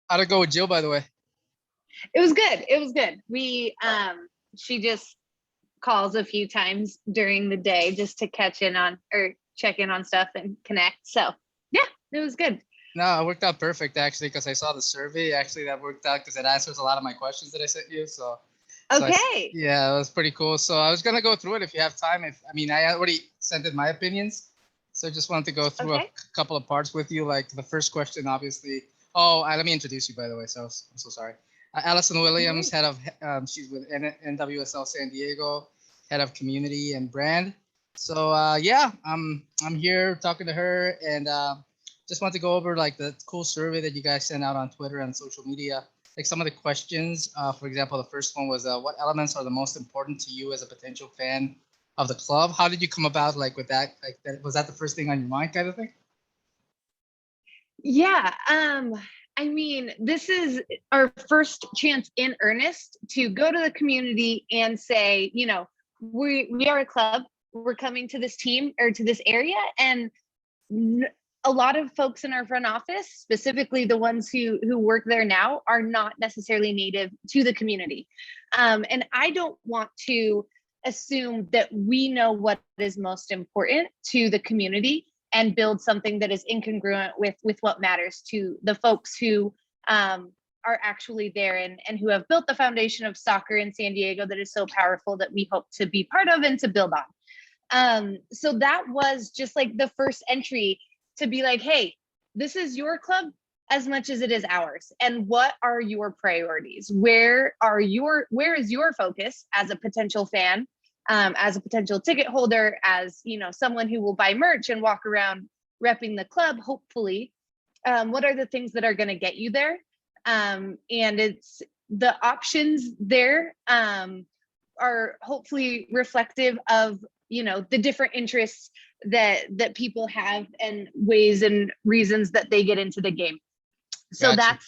How'd it go with Jill, by the way? It was good. It was good. She just calls a few times during the day just to catch in on or check in on stuff and connect. So yeah, it was good. No, it worked out perfect actually because I saw the survey. Actually, that worked out because it answers a lot of my questions that I sent you. Okay. Yeah, it was pretty cool. So I was gonna go through it if you have time. I already sent in my opinions, so I just wanted to go through a Okay. couple of parts with you. Like the first question, obviously. Oh, let me introduce you by the way. So I'm so sorry. Alison Williams, head of she's with NWSL San Diego, head of community and brand. So yeah, I'm here talking to her and just want to go over like the cool survey that you guys sent out on Twitter and social media. Like some of the questions, for example, the first one was, what elements are the most important to you as a potential fan of the club? How did you come about like with that? Like that, was that the first thing on your mind kind of thing? Yeah. I mean, this is our first chance in earnest to go to the community and say, we are a club. We're coming to this team or to this area, and a lot of folks in our front office, specifically the ones who work there now, are not necessarily native to the community. And I don't want to assume that we know what is most important to the community and build something that is incongruent with what matters to the folks who are actually there and who have built the foundation of soccer in San Diego that is so powerful that we hope to be part of and to build on. So that was just like the first entry to be like, hey, this is your club as much as it is ours. And what are your priorities? Where is your focus as a potential fan, as a potential ticket holder, as someone who will buy merch and walk around repping the club, hopefully. What are the things that are going to get you there? And it's the options there are hopefully reflective of the different interests that people have and ways and reasons that they get into the game. So Gotcha.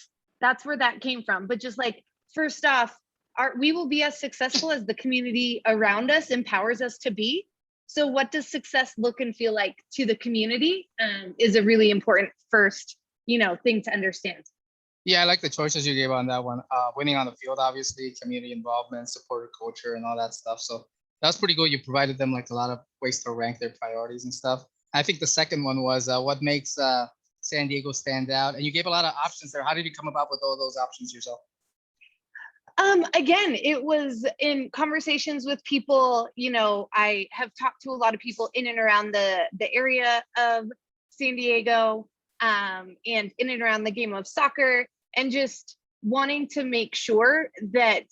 that's where that came from. But just like, first off, we will be as successful as the community around us empowers us to be. So what does success look and feel like to the community is a really important first thing to understand. Yeah, I like the choices you gave on that one. Winning on the field, obviously, community involvement, supporter culture, and all that stuff. So that's pretty good. You provided them like a lot of ways to rank their priorities and stuff. I think the second one was what makes San Diego stand out, and you gave a lot of options there. How did you come about with all those options yourself? Again, it was in conversations with people. I have talked to a lot of people in and around the area of San Diego, and in and around the game of soccer, and just wanting to make sure that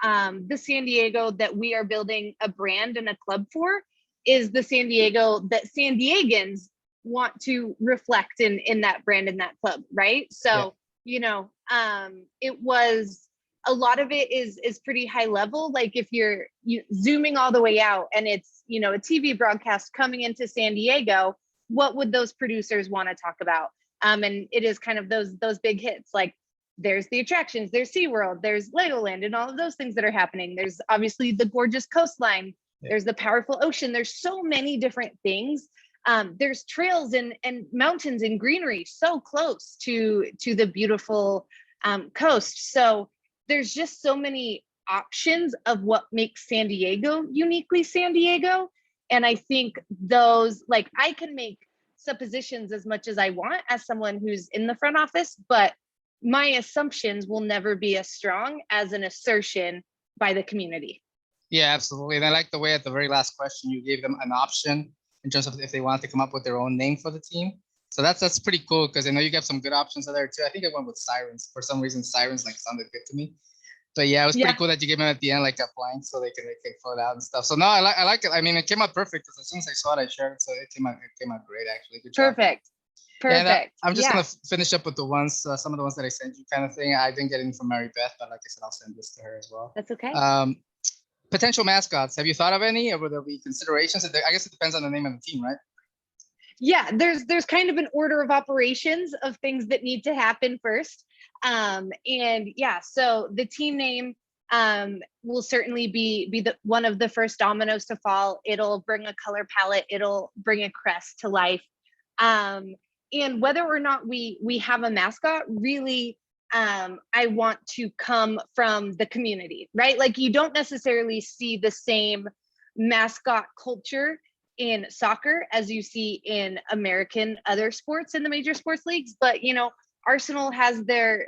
the San Diego that we are building a brand and a club for is the San Diego that San Diegans want to reflect in that brand and that club, right? So, it was a lot of it is pretty high level. Like if you're zooming all the way out and it's, a TV broadcast coming into San Diego, what would those producers want to talk about? And it is kind of those big hits. Like there's the attractions, there's SeaWorld, there's Legoland and all of those things that are happening. There's obviously the gorgeous coastline. Yeah. There's the powerful ocean. There's so many different things. There's trails and mountains and greenery so close to the beautiful coast. So there's just so many options of what makes San Diego uniquely San Diego. And I think those, like, I can make suppositions as much as I want as someone who's in the front office, but my assumptions will never be as strong as an assertion by the community. Yeah, absolutely. And I like the way at the very last question, you gave them an option in terms of if they wanted to come up with their own name for the team. So that's pretty cool because I know you got some good options out there too. I think I went with Sirens. For some reason, Sirens like sounded good to me. But yeah, it was pretty cool that you gave them at the end like a blank so they can float out and stuff. So no, I like it. I mean, it came out perfect because as soon as I saw it, I shared it. So it came out great actually. Good job. Perfect. And I'm just gonna finish up with the ones, some of the ones that I sent you, kind of thing. I didn't get any from Mary Beth, but like I said, I'll send this to her as well. That's okay. Potential mascots. Have you thought of any, or will there be considerations? I guess it depends on the name of the team, right? Yeah, there's kind of an order of operations of things that need to happen first. And yeah, so the team name will certainly be one of the first dominoes to fall. It'll bring a color palette. It'll bring a crest to life. And whether or not we have a mascot really I want to come from the community, right? Like you don't necessarily see the same mascot culture in soccer as you see in American other sports in the major sports leagues. But you know, Arsenal has their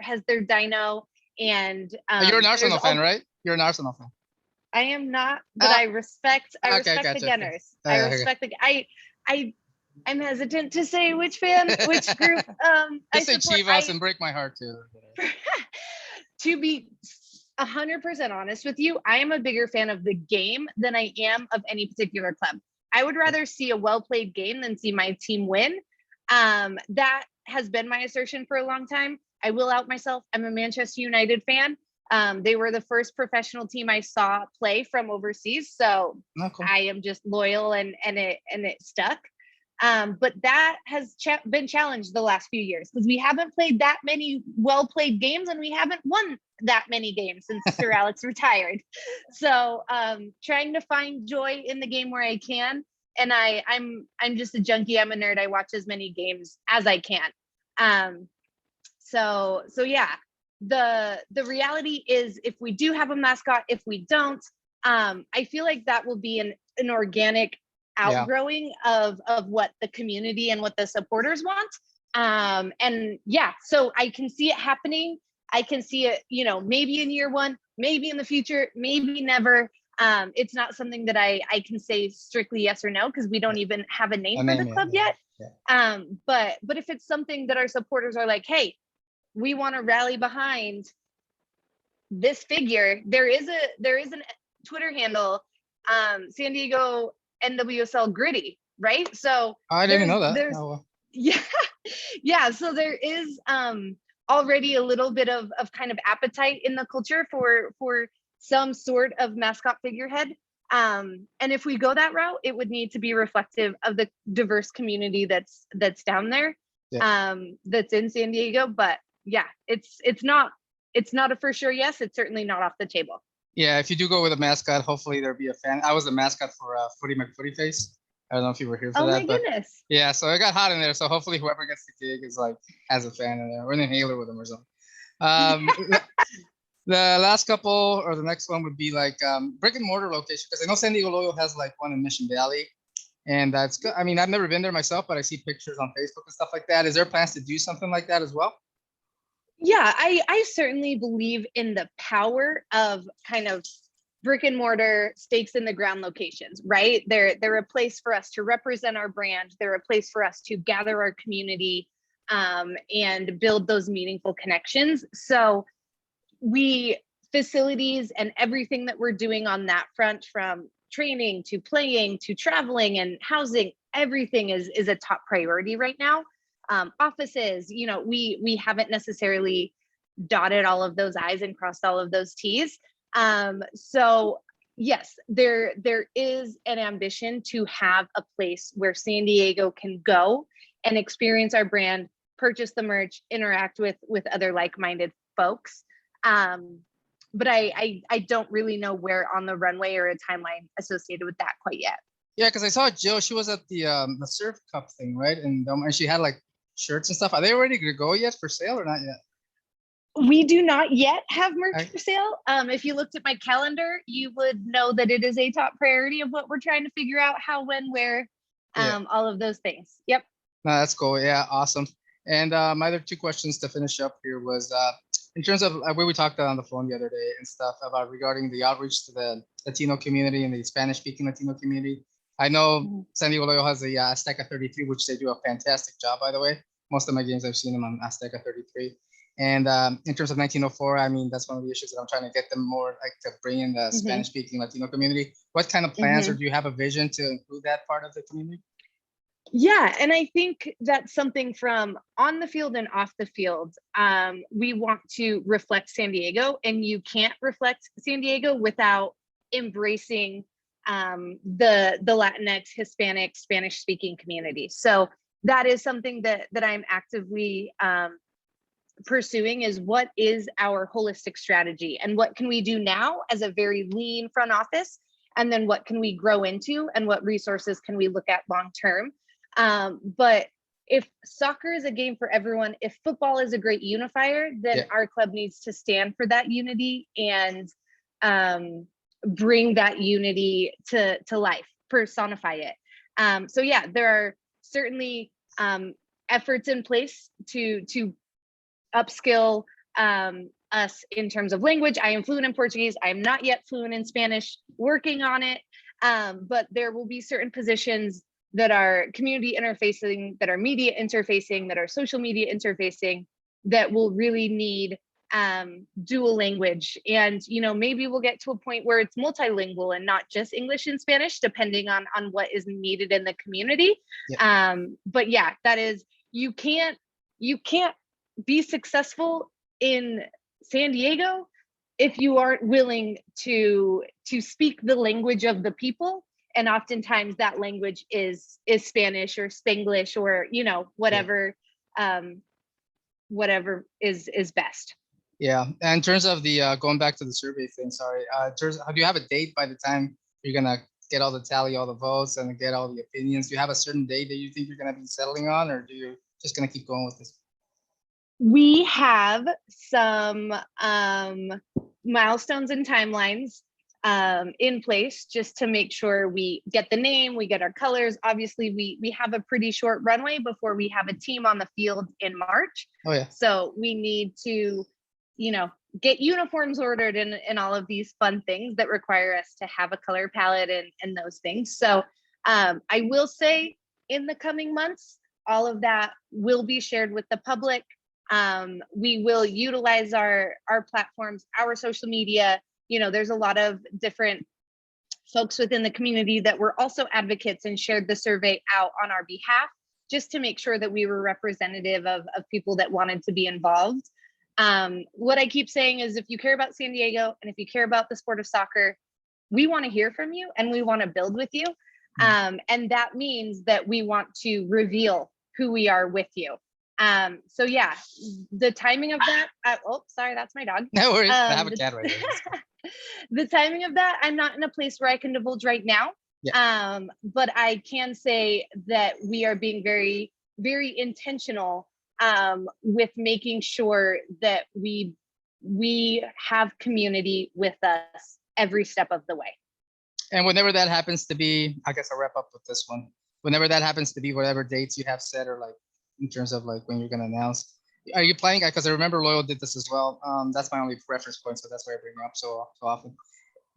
dino, and You're an Arsenal fan, right? You're an Arsenal fan. I am not, but I respect okay, the gotcha. Gunners. Okay. I respect I'm hesitant to say which group I Just say support. Chivas and break my heart too. To be 100% honest with you, I am a bigger fan of the game than I am of any particular club. I would rather see a well-played game than see my team win. That has been my assertion for a long time. I will out myself. I'm a Manchester United fan. They were the first professional team I saw play from overseas, so cool. I am just loyal, and it stuck. But that has been challenged the last few years because we haven't played that many well-played games, and we haven't won that many games since Sir Alex retired. So trying to find joy in the game where I can, and I'm just a junkie. I'm a nerd. I watch as many games as I can. So yeah. The reality is, if we do have a mascot, if we don't, I feel like that will be an organic outgrowing of what the community and what the supporters want. And yeah, so I can see it happening. I can see it, you know, maybe in year one, maybe in the future, maybe never. It's not something that I can say strictly yes or no, because we don't even have a name for the club yet. But if it's something that our supporters are like, hey, we want to rally behind this figure, there is an Twitter handle, San Diego NWSL Gritty, right? So I didn't even know that. Yeah. So there is already a little bit of kind of appetite in the culture for some sort of mascot figurehead. And if we go that route, it would need to be reflective of the diverse community that's down there, that's in San Diego. But yeah, it's not a for sure yes. It's certainly not off the table. Yeah, if you do go with a mascot, hopefully there'll be a fan. I was a mascot for Footy McFootyface. I don't know if you were here for that. Oh my goodness. Yeah, so it got hot in there. So hopefully whoever gets the gig is like has a fan in there, or an inhaler with them or something. The last couple, or the next one, would be like brick and mortar location, because I know San Diego Loyal has like one in Mission Valley, and that's good. I mean, I've never been there myself, but I see pictures on Facebook and stuff like that. Is there plans to do something like that as well? Yeah, I certainly believe in the power of kind of brick and mortar, stakes in the ground locations, right? They're a place for us to represent our brand. They're a place for us to gather our community, and build those meaningful connections. So facilities and everything that we're doing on that front, from training to playing to traveling and housing, everything is a top priority right now. Offices, you know, we haven't necessarily dotted all of those I's and crossed all of those T's. So yes, there is an ambition to have a place where San Diego can go and experience our brand, purchase the merch, interact with other like-minded folks. But I don't really know where on the runway or a timeline associated with that quite yet. Yeah, because I saw Jill. She was at the Surf Cup thing, right? And she had like shirts and stuff. Are they ready to go yet for sale or not yet? We do not yet have merch for sale. If you looked at my calendar, you would know that it is a top priority of what we're trying to figure out: how, when, where, all of those things. Yep. No, that's cool. Yeah, awesome. And my other two questions to finish up here was in terms of where we talked on the phone the other day and stuff about regarding the outreach to the Latino community and the Spanish-speaking Latino community. I know San Diego Loyal has the Azteca 33, which they do a fantastic job, by the way. Most of my games I've seen them on Azteca 33. And in terms of 1904, I mean, that's one of the issues that I'm trying to get them more, like, to bring in the Spanish-speaking Latino community. What kind of plans, or do you have a vision to include that part of the community? Yeah, and I think that's something from on the field and off the field. We want to reflect San Diego, and you can't reflect San Diego without embracing the Latinx, Hispanic, Spanish-speaking community. So that is something that I'm actively pursuing, is what is our holistic strategy, and what can we do now as a very lean front office, and then what can we grow into, and what resources can we look at long term. But if soccer is a game for everyone, if football is a great unifier, then our club needs to stand for that unity and bring that unity to life, personify it. So yeah, there are certainly efforts in place to upskill us in terms of language. I am fluent in Portuguese. I am not yet fluent in Spanish, working on it. But there will be certain positions that are community interfacing, that are media interfacing, that are social media interfacing, that will really need dual language. And, you know, maybe we'll get to a point where it's multilingual and not just English and Spanish, depending on what is needed in the community. But yeah, that is, you can't be successful in San Diego if you aren't willing to speak the language of the people. And oftentimes that language is Spanish or Spanglish, or, you know, whatever whatever is best. Yeah. And in terms of the going back to the survey thing, sorry, do you have a date by the time you're gonna get all the votes and get all the opinions? Do you have a certain date that you think you're gonna be settling on, or do you just gonna keep going with this? We have some milestones and timelines in place, just to make sure we get the name, we get our colors. Obviously, we have a pretty short runway before we have a team on the field in March. Oh yeah. So we need to, you know, get uniforms ordered and all of these fun things that require us to have a color palette and those things. So I will say, in the coming months, all of that will be shared with the public. We will utilize our platforms, our social media. You know, there's a lot of different folks within the community that were also advocates and shared the survey out on our behalf, just to make sure that we were representative of people that wanted to be involved. What I keep saying is, if you care about San Diego and if you care about the sport of soccer, we want to hear from you and we want to build with you. And that means that we want to reveal who we are with you. So yeah, the timing of that, oh, sorry, that's my dog. No worries, I have a cat right here. The timing of that, I'm not in a place where I can divulge right now. But I can say that we are being very, very intentional with making sure that we have community with us every step of the way. And whenever that happens to be, I guess I'll wrap up with this one. Whenever that happens to be, whatever dates you have set, or like in terms of like when you're going to announce, are you planning? Because I remember Loyal did this as well. That's my only reference point, so that's why I bring it up so often.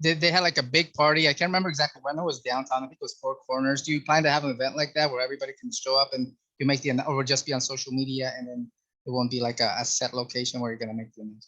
They had like a big party. I can't remember exactly when. It was downtown. I think it was Four Corners. Do you plan to have an event like that where everybody can show up and you make the, or just be on social media, and then it won't be like a set location where you're going to make the announcement?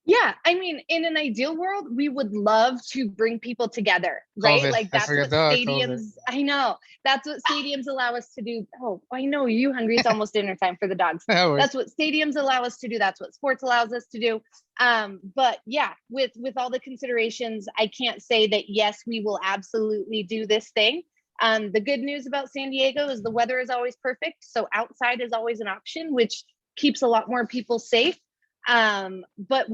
Yeah, I mean, in an ideal world, we would love to bring people together, right? COVID. Like that's what stadiums, I know, that's what stadiums allow us to do. Oh, I know, you hungry? It's almost dinner time for the dogs. That's what stadiums allow us to do. That's what sports allows us to do. But yeah, with all the considerations, I can't say that yes, we will absolutely do this thing. The good news about San Diego is the weather is always perfect. So outside is always an option, which keeps a lot more people safe. But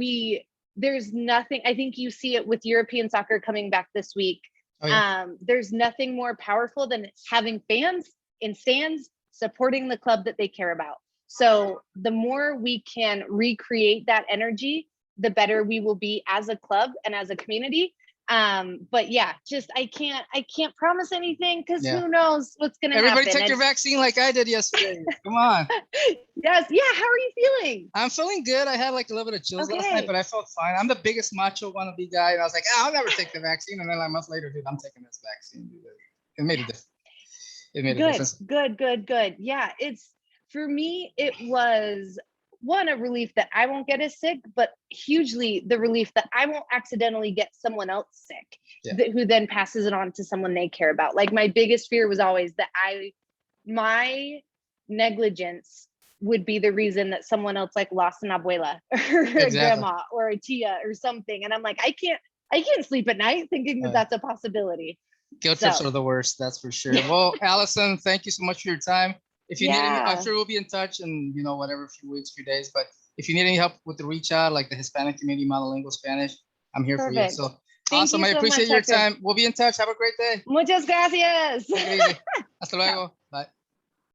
there's nothing, I think you see it with European soccer coming back this week. Oh, yeah. There's nothing more powerful than having fans in stands supporting the club that they care about. So the more we can recreate that energy, the better we will be as a club and as a community. But yeah, just I can't promise anything, because who knows what's gonna happen. Everybody took your vaccine like I did yesterday. Come on. Yes. Yeah. How are you feeling? I'm feeling good. I had like a little bit of chills last night, but I felt fine. I'm the biggest macho wannabe guy, and I was like, I'll never take the vaccine. And then like a month later, dude, I'm taking this vaccine. Dude. It made a difference. It made a difference. Good. Yeah. For me, it was one, a relief that I won't get as sick, but hugely the relief that I won't accidentally get someone else sick, who then passes it on to someone they care about. Like, my biggest fear was always that my negligence would be the reason that someone else like lost an abuela or a grandma or a tia or something. And I'm like, I can't sleep at night thinking that that's a possibility. Guilt trips are the worst, that's for sure. Well, Alison, thank you so much for your time. If you need any, I'm sure we'll be in touch in, whatever, few weeks, few days. But if you need any help with the reach out, like the Hispanic community, monolingual Spanish, I'm here for you. So awesome. I appreciate your time. We'll be in touch. Have a great day. Muchas gracias. Take it easy. Hasta luego.